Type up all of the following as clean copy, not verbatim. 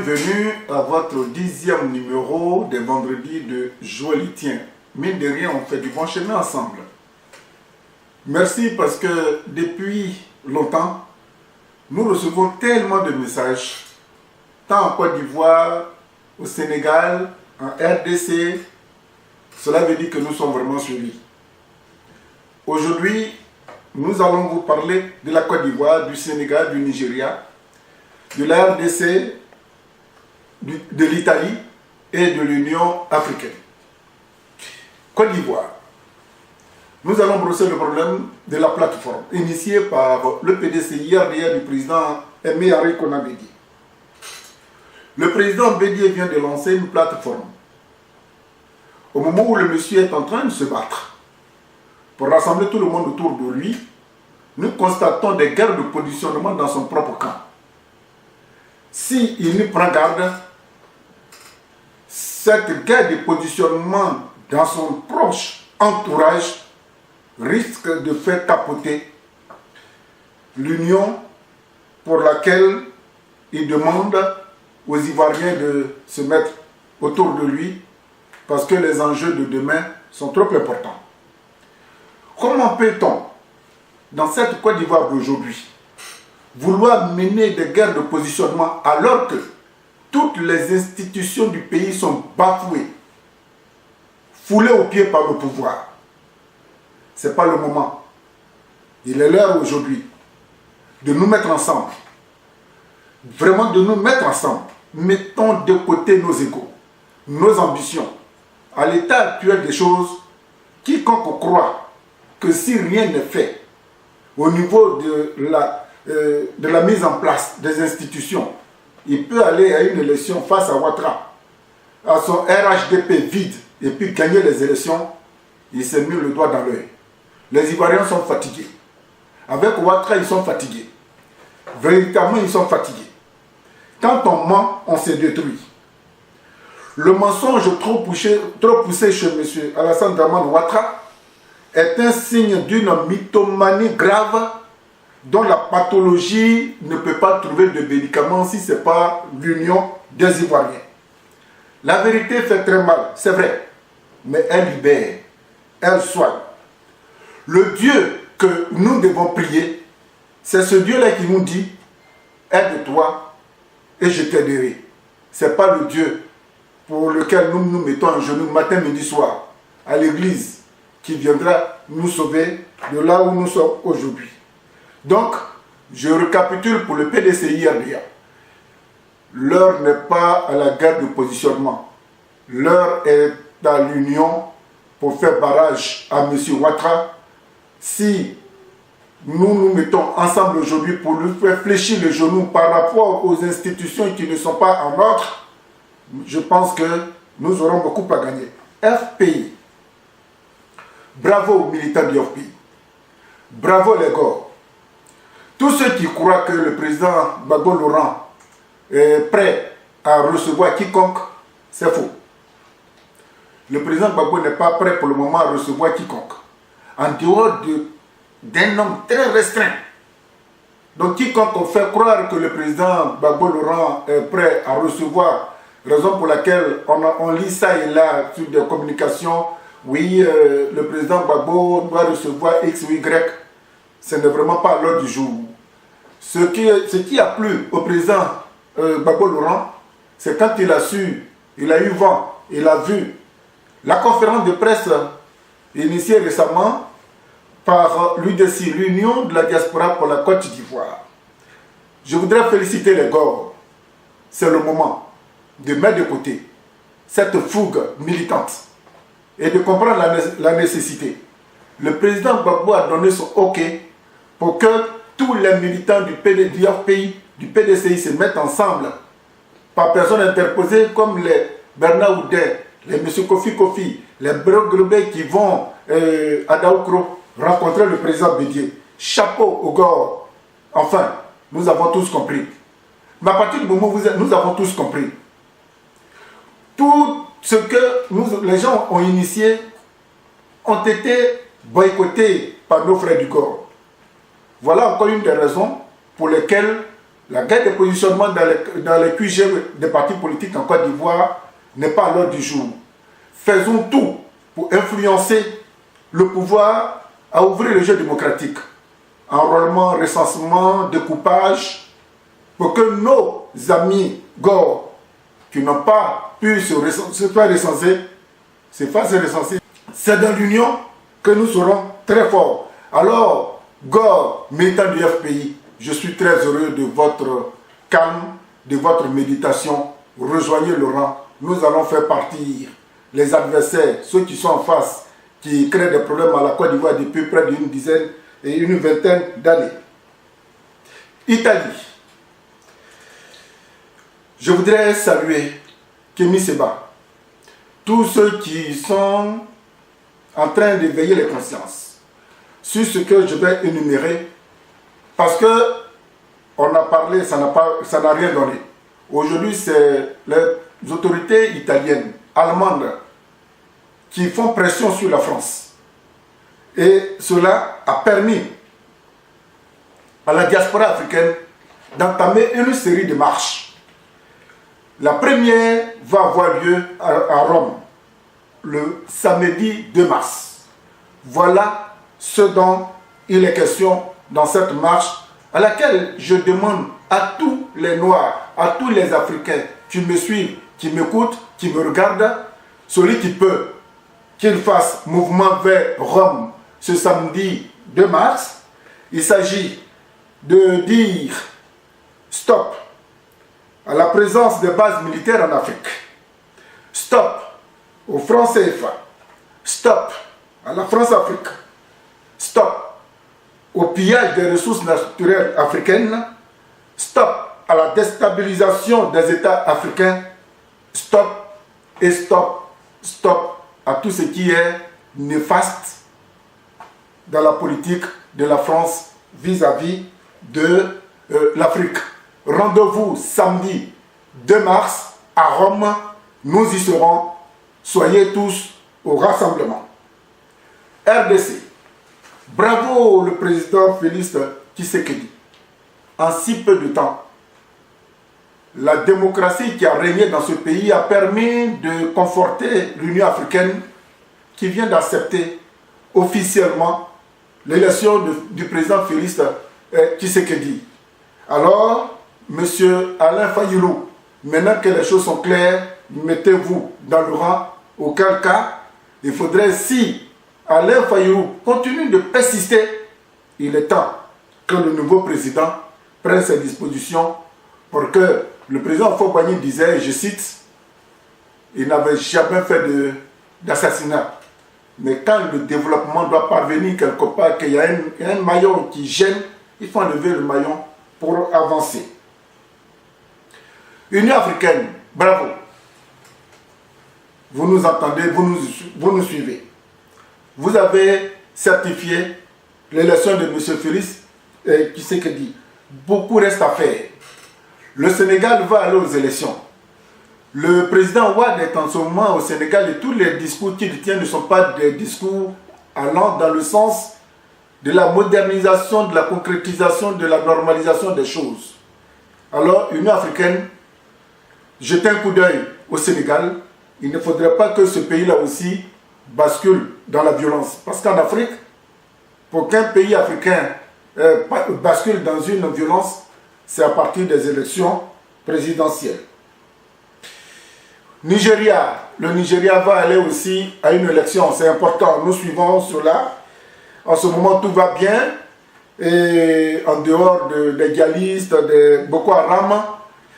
bienvenue à votre 10e numéro des vendredis de Joalitien. Mine de rien, on fait du bon chemin ensemble. Merci parce que depuis longtemps, nous recevons tellement de messages, tant en Côte d'Ivoire, au Sénégal, en RDC. Cela veut dire que nous sommes vraiment suivis. Aujourd'hui, nous allons vous parler de la Côte d'Ivoire, du Sénégal, du Nigeria, de la RDC, de l'Italie et de l'Union africaine. Côte d'Ivoire. Nous allons brosser le problème de la plateforme initiée par le PDCI RDA du président Aimé Ariko Bédié. Le président Bédié vient de lancer une plateforme. Au moment où le monsieur est en train de se battre pour rassembler tout le monde autour de lui, nous constatons des guerres de positionnement dans son propre camp. S'il ne prend garde, cette guerre de positionnement dans son proche entourage risque de faire capoter l'union pour laquelle il demande aux Ivoiriens de se mettre autour de lui parce que les enjeux de demain sont trop importants. Comment peut-on, dans cette Côte d'Ivoire d'aujourd'hui, vouloir mener des guerres de positionnement alors que toutes les institutions du pays sont bafouées, foulées aux pieds par le pouvoir? Ce n'est pas le moment. Il est l'heure aujourd'hui de nous mettre ensemble. Vraiment de nous mettre ensemble. Mettons de côté nos égos, nos ambitions. À l'état actuel des choses, quiconque croit que si rien n'est fait au niveau de la mise en place des institutions, il peut aller à une élection face à Ouattara, à son RHDP vide, et puis gagner les élections, il s'est mis le doigt dans l'œil. Les Ivoiriens sont fatigués. Avec Ouattara, ils sont fatigués. Véritablement, ils sont fatigués. Quand on ment, on se détruit. Le mensonge trop poussé chez M. Alassane Dramane Ouattara est un signe d'une mythomanie grave dont la pathologie ne peut pas trouver de médicament si ce n'est pas l'union des Ivoiriens. La vérité fait très mal, c'est vrai, mais elle libère, elle soigne. Le Dieu que nous devons prier, c'est ce Dieu-là qui nous dit « Aide-toi et je t'aiderai ». Ce n'est pas le Dieu pour lequel nous nous mettons en genoux matin, midi, soir, à l'église, qui viendra nous sauver de là où nous sommes aujourd'hui. Donc, je récapitule pour le PDCI RDA. L'heure n'est pas à la guerre de positionnement. L'heure est à l'union pour faire barrage à M. Ouattara. Si nous nous mettons ensemble aujourd'hui pour lui faire fléchir les genoux par rapport aux institutions qui ne sont pas en ordre, je pense que nous aurons beaucoup à gagner. FPI. Bravo aux militants du FPI. Bravo les gars. Tous ceux qui croient que le président Gbagbo Laurent est prêt à recevoir quiconque, c'est faux. Le président Gbagbo n'est pas prêt pour le moment à recevoir quiconque. En dehors d'un nombre très restreint. Donc quiconque fait croire que le président Gbagbo Laurent est prêt à recevoir, raison pour laquelle on lit ça et là sur des communications, oui, le président Gbagbo doit recevoir X ou Y, ce n'est vraiment pas à l'ordre du jour. Ce qui a plu au président Gbagbo Laurent, c'est quand il a su, il a eu vent, il a vu la conférence de presse initiée récemment par l'UDC, l'Union de la diaspora pour la Côte d'Ivoire. Je voudrais féliciter les gars. C'est le moment de mettre de côté cette fougue militante et de comprendre la nécessité. Le président Gbagbo a donné son OK pour que tous les militants du FPI, du PDCI se mettent ensemble par personnes interposées comme les Bernard Houdet, les M. Kofi, les Brogrebé qui vont à Daoukro rencontrer le président Bédié. Chapeau au gars. Enfin, nous avons tous compris. Mais à partir du moment où nous avons tous compris, tout ce que les gens ont initié ont été boycottés par nos frères du corps. Voilà encore une des raisons pour lesquelles La guerre de positionnement dans les QG des partis politiques en Côte d'Ivoire n'est pas à l'ordre du jour. Faisons tout pour influencer le pouvoir à ouvrir le jeu démocratique. Enrôlement, recensement, découpage, pour que nos amis Gore qui n'ont pas pu se faire recenser, c'est dans l'union que nous serons très forts. Alors, Gore, militant du FPI, je suis très heureux de votre calme, de votre méditation. Rejoignez le rang. Nous allons faire partir les adversaires, ceux qui sont en face, qui créent des problèmes à la Côte d'Ivoire depuis près d'une dizaine et une vingtaine d'années. Italie. Je voudrais saluer Kémy Séba, tous ceux qui sont en train d'éveiller les consciences sur ce que je vais énumérer, parce que on a parlé, ça n'a rien donné. Aujourd'hui, c'est les autorités italiennes, allemandes, qui font pression sur la France. Et cela a permis à la diaspora africaine d'entamer une série de marches. La première va avoir lieu à Rome, le samedi 2 mars. Voilà ce dont il est question dans cette marche, à laquelle je demande à tous les Noirs, à tous les Africains qui me suivent, qui m'écoutent, qui me regardent, celui qui peut, qu'il fasse mouvement vers Rome ce samedi 2 mars. Il s'agit de dire stop à la présence des bases militaires en Afrique, stop au franc CFA, stop à la France-Afrique, stop au pillage des ressources naturelles africaines, stop à la déstabilisation des États africains, stop et stop, stop à tout ce qui est néfaste dans la politique de la France vis-à-vis de l'Afrique. Rendez-vous samedi 2 mars à Rome, nous y serons. Soyez tous au rassemblement. RDC. Bravo le président Félix Tshisekedi. En si peu de temps, la démocratie qui a régné dans ce pays a permis de conforter l'Union africaine qui vient d'accepter officiellement l'élection du président Félix Tshisekedi. Alors, monsieur Alain Fayulu, maintenant que les choses sont claires, mettez-vous dans le rang, auquel cas, il faudrait, si Alain Fayulu continue de persister, il est temps que le nouveau président prenne ses dispositions pour que le président Fobagny disait, je cite, il n'avait jamais fait d'assassinat. Mais quand le développement doit parvenir quelque part, qu'il y a un maillon qui gêne, il faut enlever le maillon pour avancer. Union africaine, bravo. Vous nous entendez, vous nous suivez. Vous avez certifié l'élection de M. Félix Tshisekedi. Beaucoup reste à faire. Le Sénégal va aller aux élections. Le président Ouad est en ce moment au Sénégal et tous les discours qu'il tient ne sont pas des discours allant dans le sens de la modernisation, de la concrétisation, de la normalisation des choses. Alors, Union africaine, jetez un coup d'œil au Sénégal. Il ne faudrait pas que ce pays-là aussi bascule dans la violence. Parce qu'en Afrique, pour qu'un pays africain bascule dans une violence, c'est à partir des élections présidentielles. Nigeria. Le Nigeria va aller aussi à une élection, c'est important. Nous suivons cela. En ce moment, tout va bien. Et en dehors des djihadistes, de Boko Haram,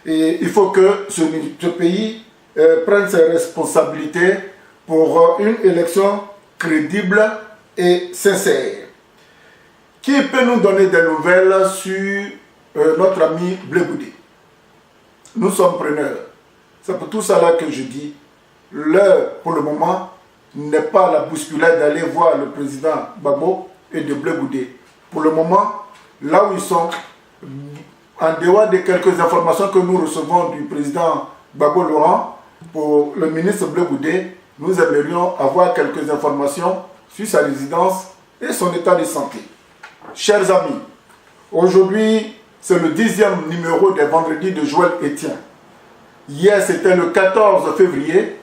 et il faut que ce pays prenne ses responsabilités pour une élection crédible et sincère. Qui peut nous donner des nouvelles sur notre ami Blé Goudé? Nous sommes preneurs. C'est pour tout cela que je dis, l'heure pour le moment n'est pas la bousculade d'aller voir le président Gbagbo et de Blé Goudé. Pour le moment, là où ils sont, en dehors de quelques informations que nous recevons du président Gbagbo Laurent, pour le ministre Blé Goudé, nous aimerions avoir quelques informations sur sa résidence et son état de santé. Chers amis, aujourd'hui, C'est le 10e numéro des vendredis de Joël Etienne. Hier, c'était le 14 février.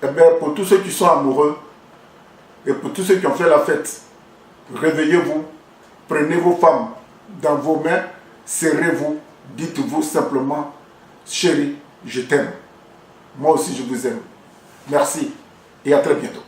Eh bien, pour tous ceux qui sont amoureux et pour tous ceux qui ont fait la fête, réveillez-vous, prenez vos femmes dans vos mains, serrez-vous, dites-vous simplement, chérie, je t'aime. Moi aussi, je vous aime. Merci et à très bientôt.